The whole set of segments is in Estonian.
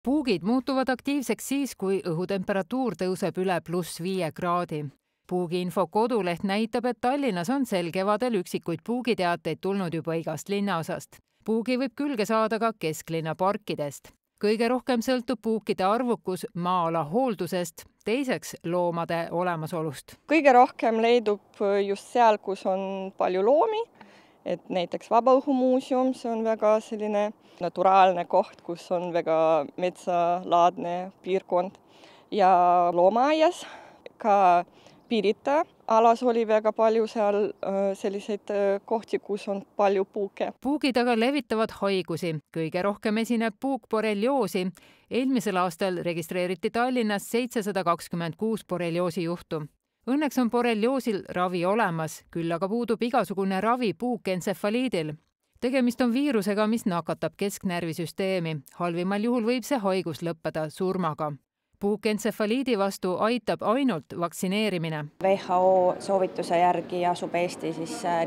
Puugid muutuvad aktiivseks siis, kui õhutemperatuur tõuseb üle +5 kraadi. Puugiinfo koduleht näitab, et Tallinnas on sel kevadel üksikuid puugiteateid tulnud juba igast linnaosast. Puugi võib külge saada ka kesklinna parkidest. Kõige rohkem sõltub puukide arvukus maa-ala hooldusest, teiseks loomade olemasolust. Kõige rohkem leidub just seal, kus on palju loomi, et näiteks Vabaõhumuuseum, see on väga selline naturaalne koht, kus on väga metsalaadne piirkond. Ja loomaaias ka Pirita alas oli väga palju seal selliseid kohti, kus on palju puuke. Puugid aga levitavad haigusi. Kõige rohkem esineb puukborrelioosi. Eelmisel aastal registreeriti Tallinnas 726 borrelioosi juhtu. Õnneks on borrelioosil ravi olemas, küll aga puudub igasugune ravi puukentsefaliidil. Tegemist on viirusega, mis nakatab kesknärvisüsteemi. Halvimal juhul võib see haigus lõppeda surmaga. Puukentsefaliidi vastu aitab ainult vaktsineerimine. WHO soovituse järgi asub Eesti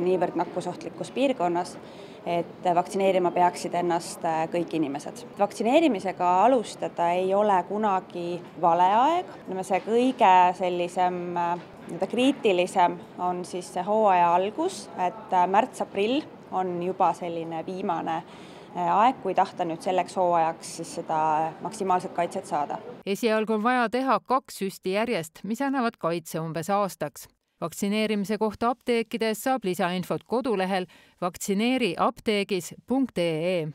niivõrd nakkusohtlikus piirkonnas, et vaktsineerima peaksid ennast kõik inimesed. Vaktsineerimisega alustada ei ole kunagi vale aeg. See kõige kriitilisem on see hooaja algus, et märts-aprill on juba selline viimane aeg, kui tahta nüüd selleks hooajaks seda maksimaalset kaitset saada. Esialgu on vaja teha 2 süsti järjest, mis annavad kaitse umbes aastaks. Vaktsineerimise kohta apteekides saab lisainfot kodulehel vaktsineeriapteegis.ee.